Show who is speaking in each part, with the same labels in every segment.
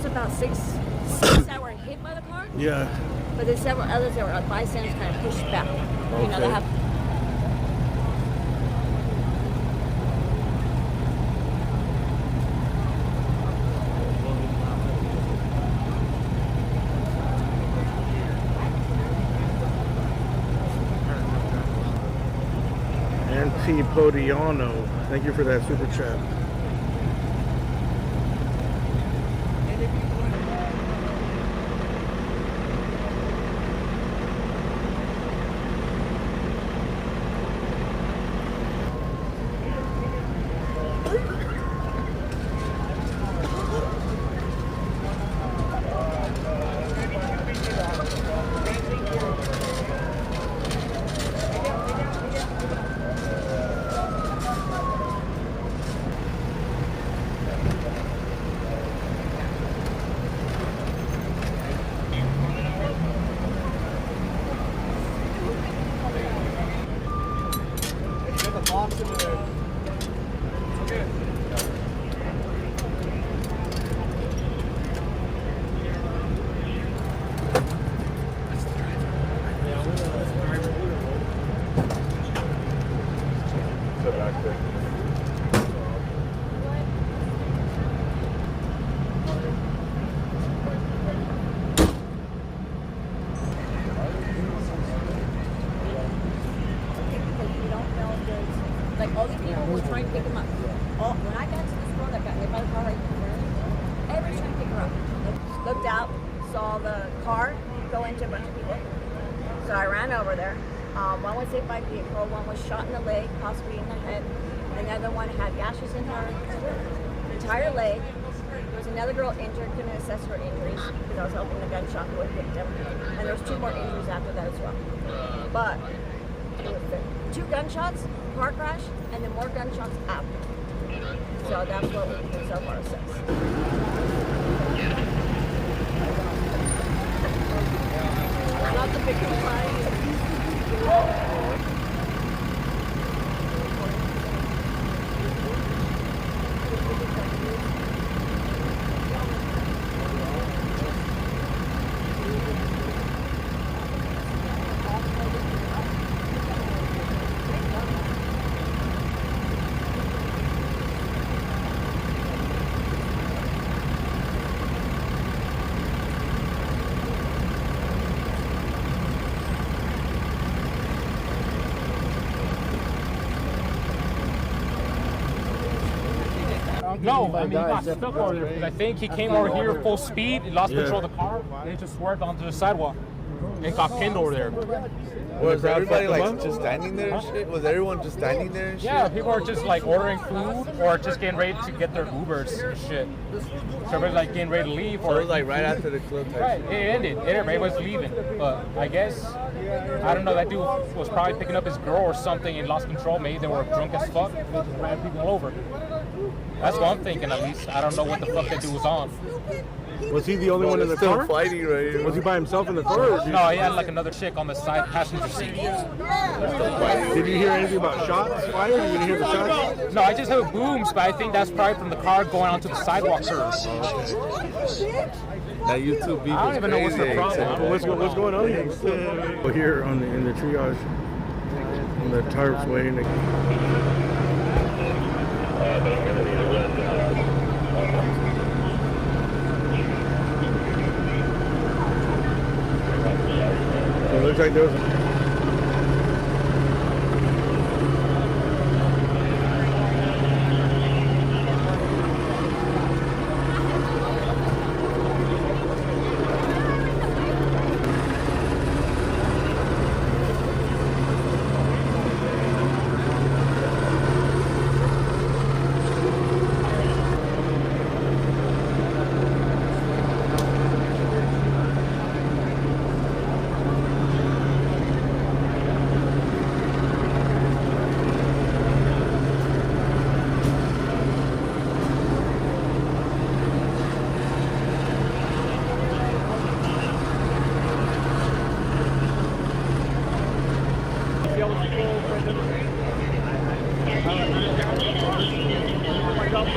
Speaker 1: was about six that were hit by the car.
Speaker 2: Yeah.
Speaker 1: But there's several others that were like bystanders kind of pushed back. You know, they have.
Speaker 2: Podiano, thank you for that super chat.
Speaker 1: Like all these people were trying to pick him up. When I got to this girl that got hit by the car right there, everybody's trying to pick her up. Looked out, saw the car go into a bunch of people. So I ran over there. One was hit by a vehicle, one was shot in the leg, possibly in the head. And the other one had gashes in her entire leg. There was another girl injured, couldn't assess her injuries because I was helping the gunshot victim. And there was 2 more injuries after that as well. But it was 2 gunshots, car crash, and then more gunshots after. So that's what we can so far assess. Not the big
Speaker 3: No, I mean, he got stuck over there because I think he came over here full speed, he lost control of the car, and he just swerved onto the sidewalk and got pinned over there.
Speaker 4: Was everybody like just standing there and shit? Was everyone just standing there and shit?
Speaker 3: Yeah, people were just like ordering food or just getting ready to get their Ubers and shit. So everybody's like getting ready to leave.
Speaker 4: So it was like right after the club type
Speaker 3: Right,
Speaker 4: shit.
Speaker 3: it ended. Everybody was leaving. But I guess, I don't know, that dude was probably picking up his girl or something and lost control. Maybe they were drunk as fuck and they just ran people over. That's what I'm thinking at least. I don't know what the fuck that dude was on.
Speaker 2: Was he the only one in the
Speaker 4: Still
Speaker 2: car?
Speaker 4: fighting right here.
Speaker 2: Was he by himself in the car? Or
Speaker 3: No, he had like another chick on the side passenger seat.
Speaker 2: did you hear anything about shots fired? Did you hear the shots?
Speaker 3: No, I just heard booms, but I think that's probably from the car going onto the sidewalk curb.
Speaker 4: That YouTube beef
Speaker 3: I don't
Speaker 4: is
Speaker 3: even know what's the
Speaker 4: crazy.
Speaker 3: problem.
Speaker 2: What's going on here? We're here on in the triage, on the tarps waiting. So it looks like there was.
Speaker 3: Oh my God,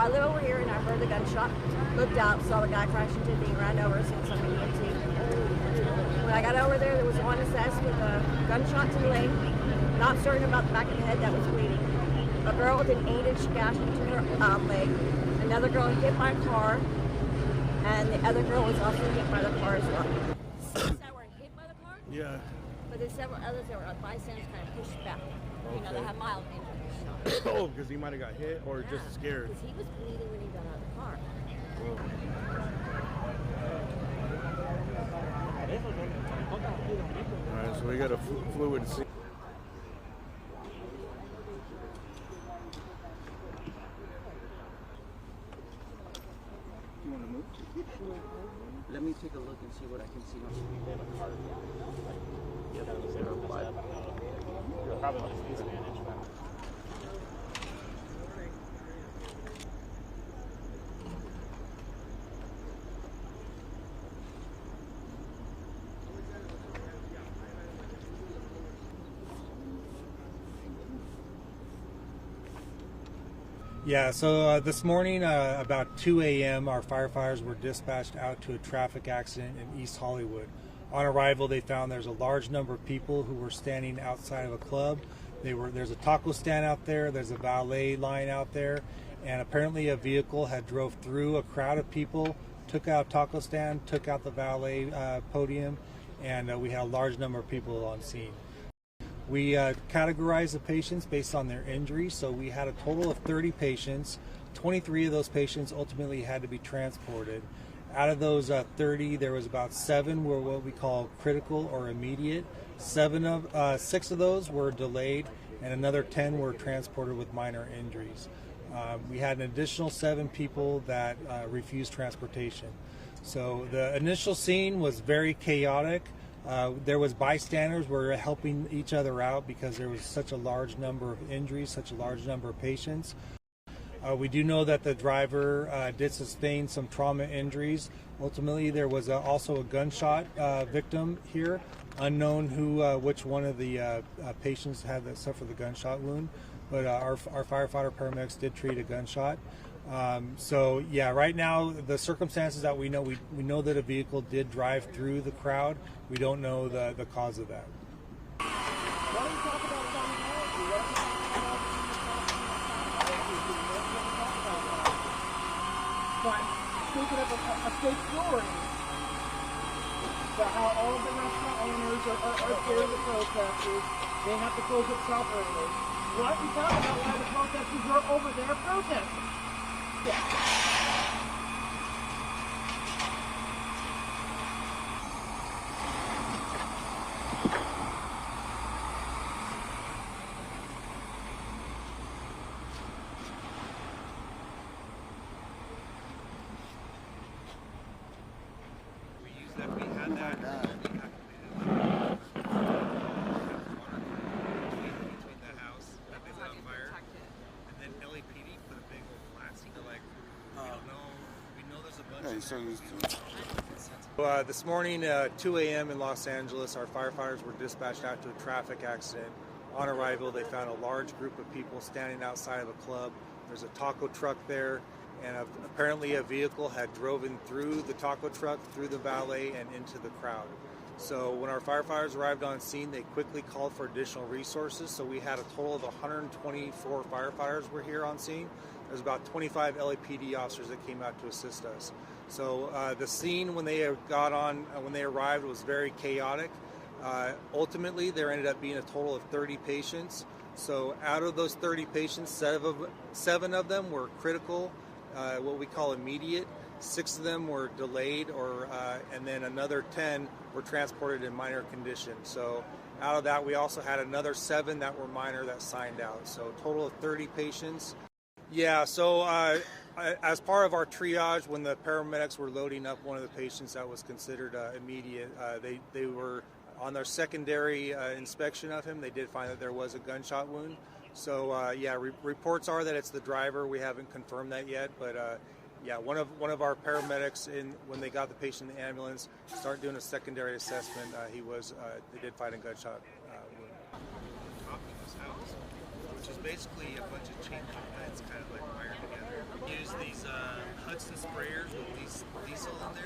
Speaker 1: I live over here and I heard the gunshot. Looked out, saw the guy crash into the thing, ran over, seen somebody EMT. When I got over there was one assessed with a gunshot to the leg, not certain about the back of the head that was bleeding. A girl with an 8-inch gash into her leg. Another girl hit by a car, and the other girl was also hit by the car as well. Six that were hit by the car?
Speaker 2: Yeah.
Speaker 1: But there's several others that were bystanders kind of pushed back. You know, they have mild injuries.
Speaker 2: Oh, because he might have got hit or
Speaker 1: Yeah,
Speaker 2: just scared.
Speaker 1: because he was bleeding when he got out of the car.
Speaker 2: All right, so we got a fluid scene.
Speaker 5: You want to move? Let me take a look and see what I can see.
Speaker 6: Yeah, so this morning about 2 a.m. our firefighters were dispatched out to a traffic accident in East Hollywood. On arrival, they found there's a large number of people who were standing outside of a club. There's a taco stand out there, there's a valet line out there, and apparently a vehicle had drove through a crowd of people, took out a taco stand, took out the valet podium, and we had a large number of people on scene. We categorized the patients based on their injuries, so we had a total of 30 patients. 23 of those patients ultimately had to be transported. Out of those 30, there was about 7 were what we call critical or immediate. 6 of those were delayed, and another 10 were transported with minor injuries. We had an additional 7 people that refused transportation. So the initial scene was very chaotic. There was bystanders were helping each other out because there was such a large number of injuries, such a large number of patients. We do know that the driver did sustain some trauma injuries. Ultimately, there was also a gunshot victim here. Unknown which one of the patients had that suffered the gunshot wound, but our firefighter paramedics did treat a gunshot. So yeah, right now the circumstances that we know that a vehicle did drive through the crowd. We don't know the cause of that.
Speaker 7: But speaking of a fake story about how all of the restaurant owners are scared of the protesters, they have to close up shop early. What? We talk about why the protesters are over there protesting. Yeah.
Speaker 6: This morning, 2 a.m. in Los Angeles, our firefighters were dispatched out to a traffic accident. On arrival, they found a large group of people standing outside of a club. There's a taco truck there, and apparently a vehicle had driven through the taco truck, through the valet, and into the crowd. So when our firefighters arrived on scene, they quickly called for additional resources. So we had a total of 124 firefighters were here on scene. There's about 25 LAPD officers that came out to assist us. So the scene when they arrived was very chaotic. Ultimately, there ended up being a total of 30 patients. So out of those 30 patients, 7 of them were critical, what we call immediate. 6 of them were delayed, and then another 10 were transported in minor condition. So out of that, we also had another 7 that were minor that signed out. So a total of 30 patients. Yeah, so as part of our triage, when the paramedics were loading up one of the patients that was considered immediate, they were on their secondary inspection of him. They did find that there was a gunshot wound. So yeah, reports are that it's the driver. We haven't confirmed that yet, but yeah, one of our paramedics, when they got the patient in the ambulance, started doing a secondary assessment. They did find a gunshot wound.
Speaker 4: Top of this house, which is basically a bunch of chain link fence kind of like wired together.
Speaker 8: use these Hudson sprayers with diesel in